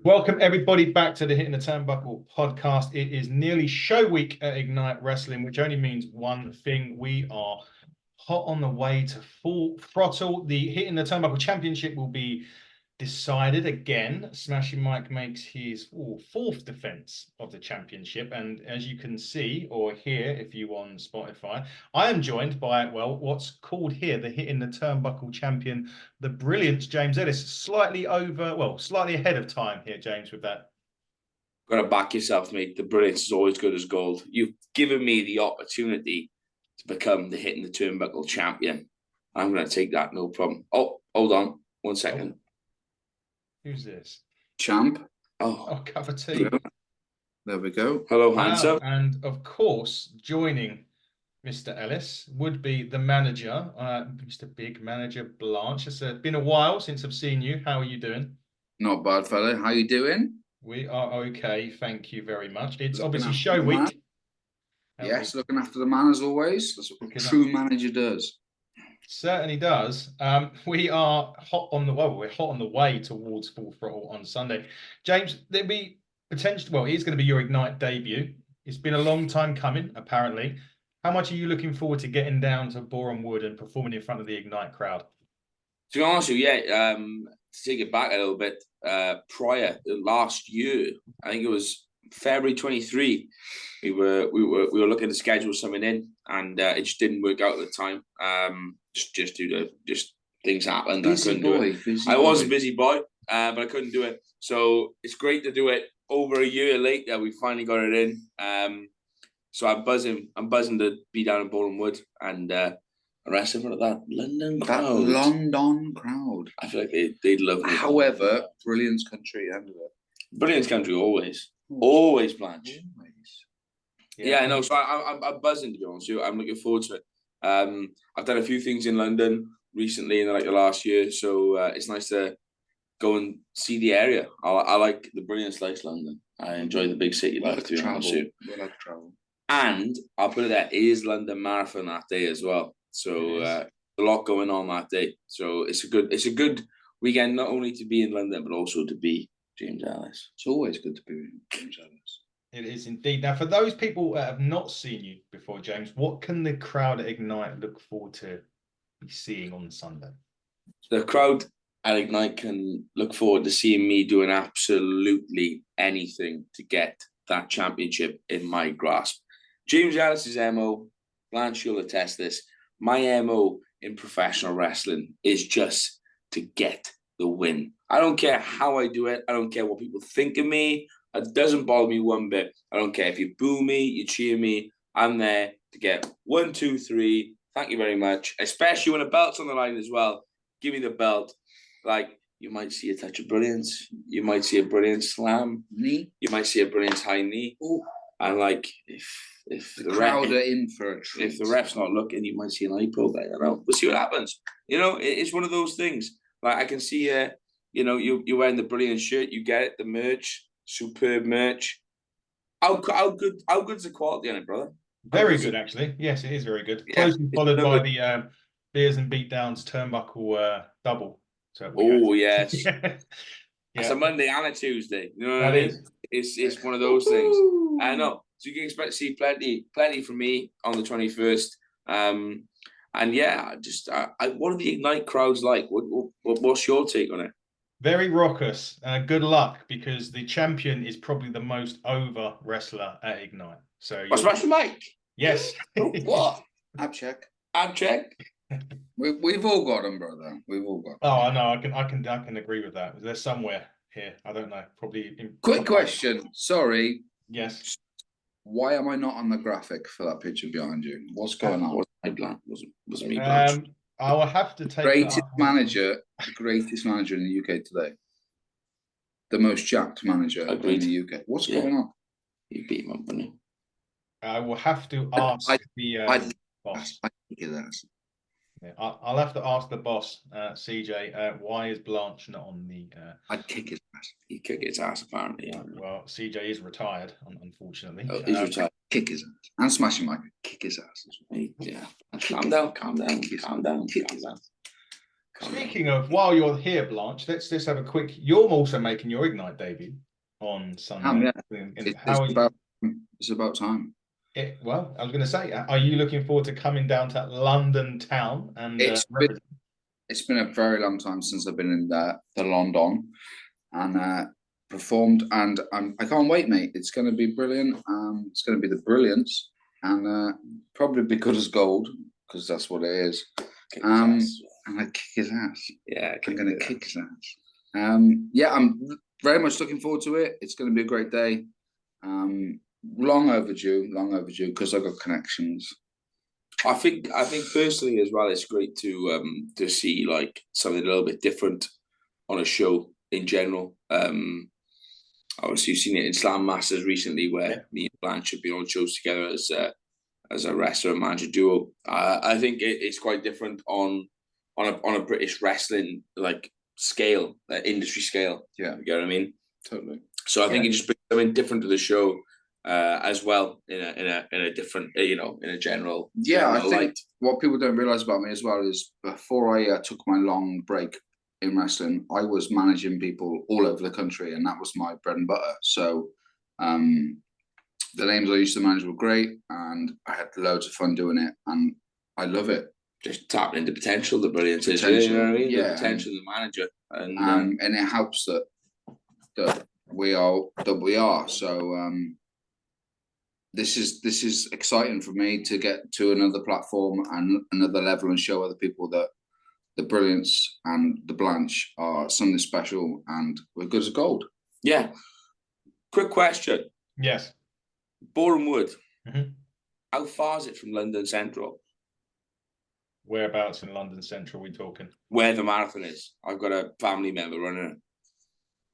Welcome everybody back to the Hitting the Turnbuckle podcast. It is nearly show week at Ignite Wrestling, which only means one thing. We are hot on the way to full throttle. The Hitting the Turnbuckle Championship will be decided again. Smashing Mike makes his fourth defense of the championship. And as you can see or hear if you on Spotify, I am joined by, what's called here the Hitting the Turnbuckle champion, the Brilliance James Ellis. Slightly ahead of time here, James, with that. Got to back yourself, mate. The Brilliance is always good as gold. You've given me the opportunity to become the Hitting the Turnbuckle champion. I'm going to take that, no problem. Oh, hold on. 1 second. Who's this? Champ. Cup of tea. There we go. Hello, handsome. And of course, joining Mr. Ellis would be the manager, Mr. Big Manager Blanch. It's been a while since I've seen you. How are you doing? Not bad, fella. How you doing? We are okay. Thank you very much. It's obviously show week. Yes, looking after the man as always. That's what a true manager does. Certainly does. We are hot on the we're hot on the way towards full throttle on Sunday. James, there'll be potential. Well, it's going to be your Ignite debut. It's been a long time coming, apparently. How much are you looking forward to getting down to Boreham Wood and performing in front of the Ignite crowd? To be honest with you, to take it back a little bit, prior last year, I think it was February 23. We were looking to schedule something in, and it just didn't work out at the time. Just due to things happened. I couldn't do it. I was a busy boy, but I couldn't do it. So it's great to do it over a year later. We finally got it in. So I'm buzzing. I'm buzzing to be down in Boreham Wood and rest in front of that London crowd. That London crowd. I feel like they'd love me. However, Brilliance country end of it. Brilliance country always Blanch. Yeah, I know. So I'm buzzing, to be honest with you. I'm looking forward to it. I've done a few things in London recently in the last year, so it's nice to go and see the area. I like the Brilliance likes London. I enjoy the big city life, to be honest with you. We like to travel. And I'll put it there, it is London Marathon that day as well. So a lot going on that day. So it's a good weekend, not only to be in London, but also to be James Ellis. It's always good to be James Ellis. It is indeed. Now, for those people that have not seen you before, James, what can the crowd at Ignite look forward to be seeing on Sunday? The crowd at Ignite can look forward to seeing me doing absolutely anything to get that championship in my grasp. James Ellis's MO, Blanche, you'll attest this, my MO in professional wrestling is just to get the win. I don't care how I do it. I don't care what people think of me. It doesn't bother me one bit. I don't care if you boo me, you cheer me. I'm there to get 1, 2, 3. Thank you very much. Especially when a belt's on the line as well. Give me the belt. Like, you might see a touch of brilliance. You might see a Brilliance slam. Knee. You might see a Brilliance high knee. Ooh. And like, if the crowd are in for a treat. If the ref's not looking, you might see an eye pull there. We'll see what happens. It's one of those things. Like, I can see, you're wearing the Brilliance shirt. You get it, the merch. Superb merch. How good's the quality on it, brother? Very good, actually. Yes, it is very good. Yeah. Closely followed by the Beers and Beatdowns Turnbuckle double. So yes. Yeah. It's a Monday and a Tuesday. You know what I mean? It's one of those things. I know. So you can expect to see plenty from me on the 21st. And yeah, what are the Ignite crowds like? What's your take on it? Very raucous. Good luck, because the champion is probably the most over wrestler at Ignite. So Smashing Mike. Yes. What? Abcheck. We've all got them, brother. We've all got them. Oh, I know. I can agree with that. There's somewhere here. I don't know. Probably. Quick question. Sorry. Yes. Why am I not on the graphic for that picture behind you? What's going on? Was me, Blanche. I will have to take the greatest manager in the UK today. The most jacked manager in the UK. What's going on? You beat him up, didn't you? I will have to ask the boss. Yeah, I'll have to ask the boss, CJ, why is Blanche not on the... I'd kick his ass. He'd kick his ass, apparently. Yeah. Well, CJ is retired, unfortunately. Oh, he's retired. Kick his ass. And Smashing Mike, kick his ass. Yeah. Calm down. Kick his ass. Speaking of, while you're here, Blanche, let's have a quick. You're also making your Ignite debut on Sunday. It's about time. Well, I was going to say, are you looking forward to coming down to London town? And it's been a very long time since I've been in the London and performed, and I can't wait, mate. It's going to be brilliant. It's going to be the Brilliance, and probably be good as gold, because that's what it is. And I kick his ass. Yeah, I'm going to kick his ass. Yeah, I'm very much looking forward to it. It's going to be a great day. Long overdue, because I've got connections. I think personally as well, it's great to see like something a little bit different on a show in general. Obviously you've seen it in Slam Masters recently, where me and Blanche have been on shows together as a wrestler and manager duo. I think it's quite different on a British wrestling like scale, industry scale. Yeah, you get what I mean? Totally. So I think it just brings something different to the show. As well in a different in a general I think what people don't realize about me as well is before I took my long break in wrestling, I was managing people all over the country, and that was my bread and butter. So the names I used to manage were great, and I had loads of fun doing it, and I love it. Just tapping into potential, the Brilliance is, you know what I mean? Yeah, the potential of the manager, and it helps that we are. So this is exciting for me to get to another platform and another level and show other people that the Brilliance and the Blanch are something special, and we're good as gold. Yeah. Quick question. Yes. Boreham Wood. How far is it from London Central? Whereabouts in London Central are we talking? Where the marathon is. I've got a family member running it.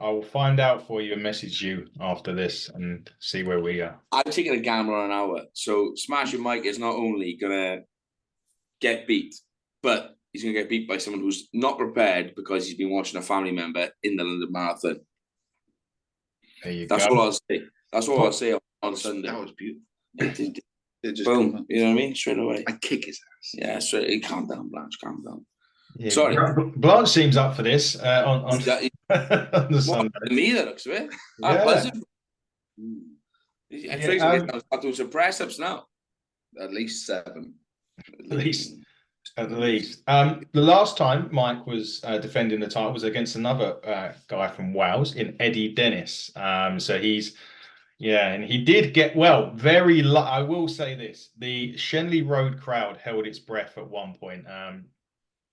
I will find out for you and message you after this and see where we are. I'm taking a gamble on an hour. So Smashing Mike is not only going to get beat, but he's going to get beat by someone who's not prepared because he's been watching a family member in the London Marathon. There you go. That's all I'll say. That's all I'll say on Sunday. That was beautiful. It just boom. You know what I mean? Straight away. I kick his ass. Yeah, straight. Calm down, Blanche. Calm down. Yeah, sorry. Blanche seems up for this on the Sunday. Me, that looks of it. I'm buzzing. I'll do some press ups now. At least 7. At least. The last time Mike was defending the title was against another guy from Wales in Eddie Dennis. So he's, and he did get I will say this: the Shenley Road crowd held its breath at one point.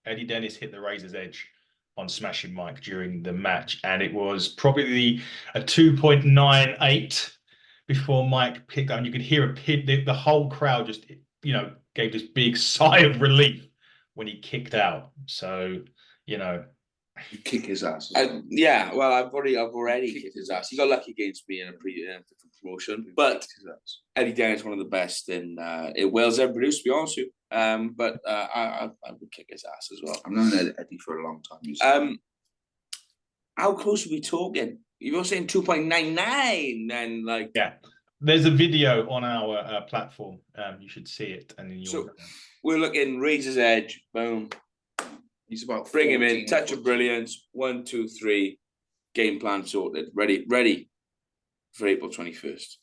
Eddie Dennis hit the razor's edge on Smashing Mike during the match, and it was probably a 2.98 before Mike picked up. And you could hear the whole crowd just, gave this big sigh of relief when he kicked out. So, you kick his ass. Well, I've already kicked his ass. He got lucky against me in a different promotion, but Eddie Dennis, one of the best in Wales ever produced, to be honest with you. But I would kick his ass as well. I've known Eddie for a long time. How close are we talking? You're saying 2.99, then There's a video on our platform. You should see it, and then we're looking razor's edge. Boom. He's about bring him in. Touch of brilliance. 1, 2, 3. Game plan sorted. Ready for April 21st.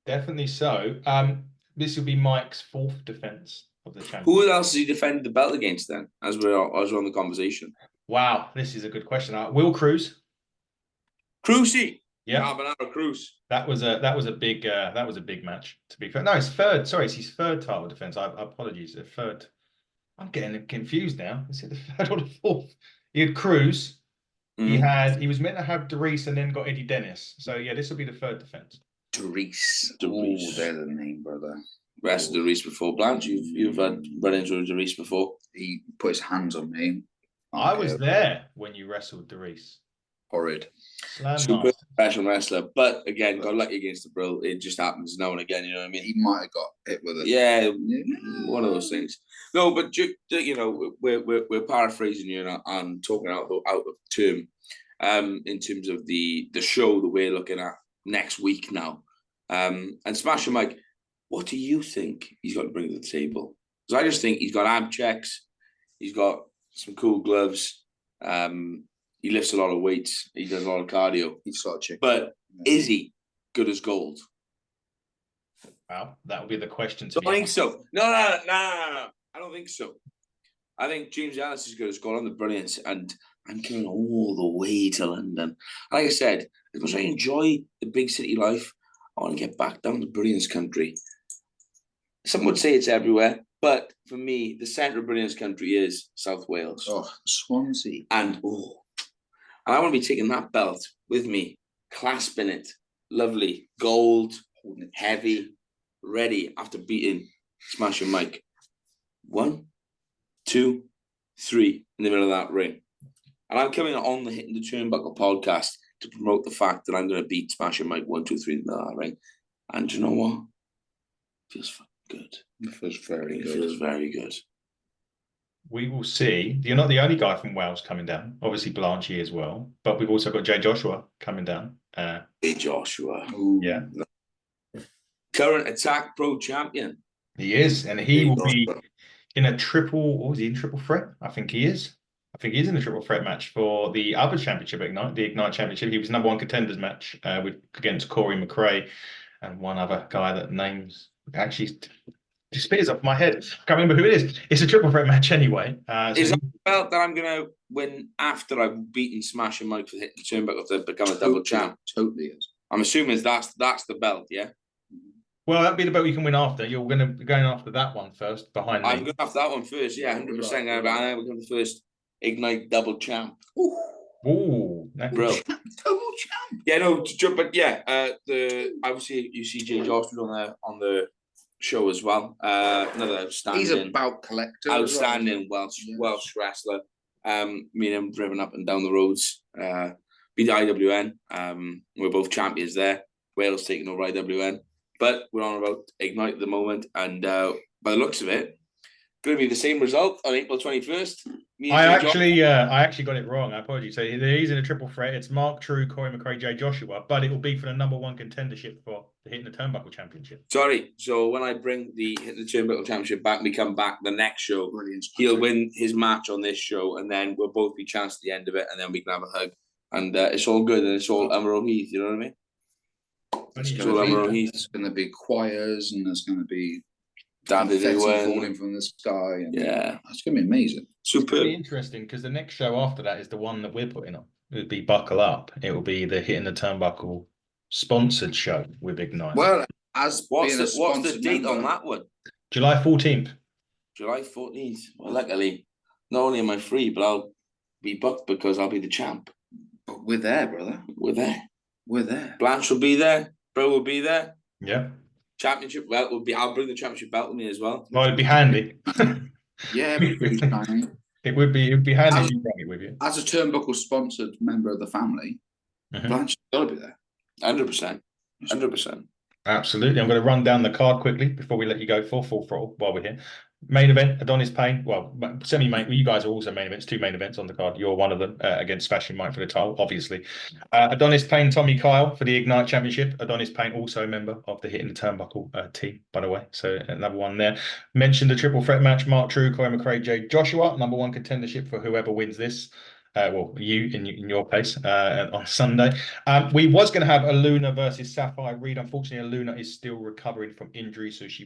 Definitely so. This will be Mike's 4th defense of the championship. Who else has he defended the belt against then? As we're on the conversation. Wow, this is a good question. Will Cruz. Cruisey. Yeah, Carbonaro Cruz. That was a big match. To be fair, no, it's third. Sorry, it's his 3rd title defense. I apologies, a 3rd. I'm getting confused now. Is it the 3rd or the 4th? He had Cruz. He was meant to have Darius and then got Eddie Dennis. So this will be the 3rd defense. Darius. Oh, they're the name, brother. Wrestled Darius before. Blanche, you've had run-ins with Darius before. He put his hands on me. I was there when you wrestled Darius. Horrid. Super professional wrestler, but again, got lucky against the Brill. It just happens now and again. You know what I mean? He might have got hit with it. Yeah, one of those things. No, but we're paraphrasing you and talking out of term, in terms of the show that we're looking at next week now. And Smashing Mike, what do you think he's got to bring to the table? Because I just think he's got ab checks, he's got some cool gloves. He lifts a lot of weights. He does a lot of cardio. He's sort of chick. But is he good as gold? Well, that would be the question. I don't think so. No. I don't think so. I think James Ellis is good as gold on the Brilliance, and I'm coming all the way to London. Like I said, as much as I enjoy the big city life, I want to get back down to Brilliance country. Some would say it's everywhere, but for me, the centre of Brilliance country is South Wales. Oh, Swansea. And I want to be taking that belt with me, clasping it, lovely, gold, heavy, ready after beating Smashing Mike. 1, 2, 3 in the middle of that ring. And I'm coming on the Hitting the Turnbuckle podcast to promote the fact that I'm going to beat Smashing Mike 1, 2, 3 in the middle of that ring. And you know what? Feels fucking good. It feels very good. It feels very good. We will see. You're not the only guy from Wales coming down. Obviously, Blanchy as well. But we've also got Jay Joshua coming down. Jay Joshua. Ooh. Yeah. Current Attack Pro champion. He is. And he will be in a triple, was he in triple threat? I think he is. I think he's in a triple threat match for the other championship, Ignite, the Ignite Championship. He was number 1 contenders match against Corey McRae and one other guy that names actually disappears off my head. Can't remember who it is. It's a triple threat match anyway. Is that the belt that I'm going to win after I've beaten Smashing Mike for Hitting the Turnbuckle to become a double champ? Totally is. I'm assuming that's the belt, yeah? Well, that'd be the belt you can win after. You're going to be going after that one first, behind me. I'm going after that one first, yeah, 100%. I'm going to become the first Ignite double champ. Ooh, Bro. Double champ. Yeah, no, but yeah, obviously you see Jay Joshua on the show as well. Another outstanding. He's a bout collector. Outstanding Welsh wrestler. Me and him driven up and down the roads. Beat the IWN. We're both champions there. Wales taking over IWN. But we're on about Ignite at the moment, and by the looks of it, going to be the same result on April 21st. I actually got it wrong. I apologize. So he's in a triple threat. It's Mark True, Corey McRae, Jay Joshua, but it will be for the number 1 contendership for the Hitting the Turnbuckle Championship. Sorry. So when I bring the Hitting the Turnbuckle Championship back, we come back the next show. Brilliance. He'll win his match on this show, and then we'll both be chanced at the end of it, and then we can have a hug. And it's all good, and it's all Emerald Heath, you know what I mean? There's It's going to be choirs, and there's going to be Daddy falling from the sky. And yeah. It's going to be amazing. It's going to Superb. be interesting because the next show after that is the one that we're putting on. It would be Buckle Up. It will be the Hitting the Turnbuckle sponsored show with Ignite. Well, What's the date on that one? July 14th. July 14th. Well, luckily, not only am I free, but I'll be booked because I'll be the champ. But we're there, brother. We're there. We're there. Blanche will be there. Bro will be there. Yeah. Championship belt will be. I'll bring the championship belt with me as well. Well, it'd be handy. Yeah, it It would be handy if you bring it with you. as a Turnbuckle sponsored member of the family, Blanche's got to be there. 100%. 100%. Absolutely. I'm going to run down the card quickly before we let you go full throttle while we're here. Main event, Adonis Payne. Well, semi-main. You guys are also main events. 2 main events on the card. You're one of them against Smashing Mike for the title, obviously. Adonis Payne, Tommy Kyle for the Ignite Championship. Adonis Payne, also a member of the Hitting the Turnbuckle team, by the way. So another one there. Mentioned the triple threat match. Mark True, Corey McRae, Jay Joshua. Number 1 contendership for whoever wins this. Well, you in your case on Sunday. We was going to have Aluna versus Sapphire Reed. Unfortunately, Aluna is still recovering from injury, so she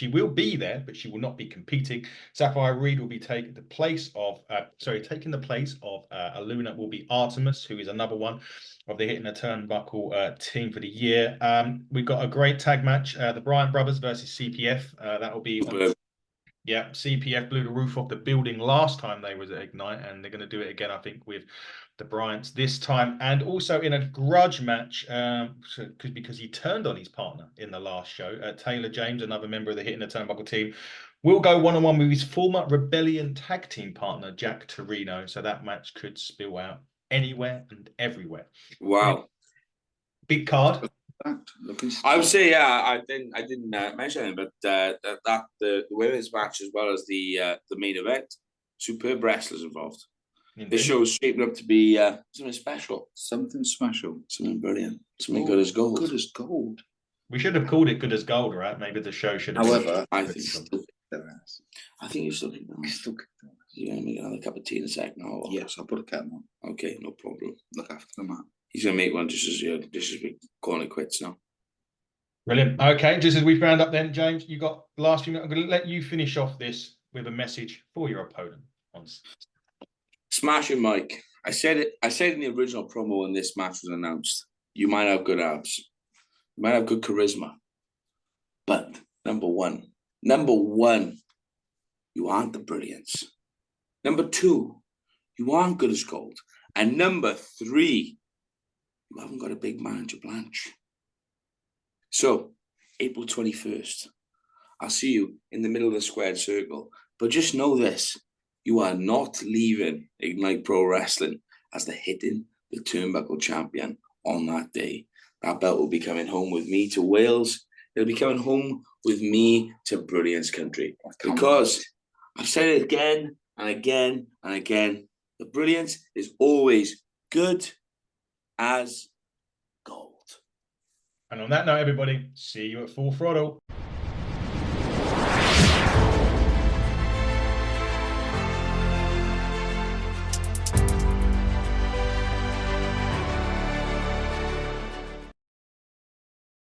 will be there, but she will not be competing. Sapphire Reed will be taking the place of Aluna will be Artemis, who is another one of the Hitting the Turnbuckle team for the year. We've got a great tag match, the Bryant brothers versus CPF. That will be yeah, CPF blew the roof off the building last time they was at Ignite, and they're going to do it again, I think, with the Bryants this time. And also in a grudge match, because he turned on his partner in the last show, Taylor James, another member of the Hitting the Turnbuckle team, will go one-on-one with his former Rebellion tag team partner, Jack Torino. So that match could spill out anywhere and everywhere. Wow. Big card. I would say, yeah, I didn't mention it, but the women's match as well as the main event, superb wrestlers involved. Indeed. This show's shaping up to be something special. Something special. Something brilliant. Something good as gold. Good as gold. We should have called it Good as Gold, right? Maybe the show should have. However, I think you still kick their ass. You're gonna make another cup of tea in a second. Or what? Yes, I'll put a kettle on. Okay, no problem. Look after the man. He's gonna make one just as we calling it quits now. Brilliant. Okay, just as we round up then, James, you got the last few minutes. I'm going to let you finish off this with a message for your opponent. Smashing Mike. I said in the original promo when this match was announced. You might have good abs. You might have good charisma. But number one, you aren't the Brilliance. Number two, you aren't good as gold. And number three, you haven't got a big Manager Blanch. So, April 21st, I'll see you in the middle of the squared circle. But just know this, you are not leaving Ignite Pro Wrestling as the Turnbuckle champion on that day. That belt will be coming home with me to Wales. It'll be coming home with me to Brilliance Country. Because I've said it again and again and again, the Brilliance is always good as gold. And on that note, everybody, see you at Full Throttle.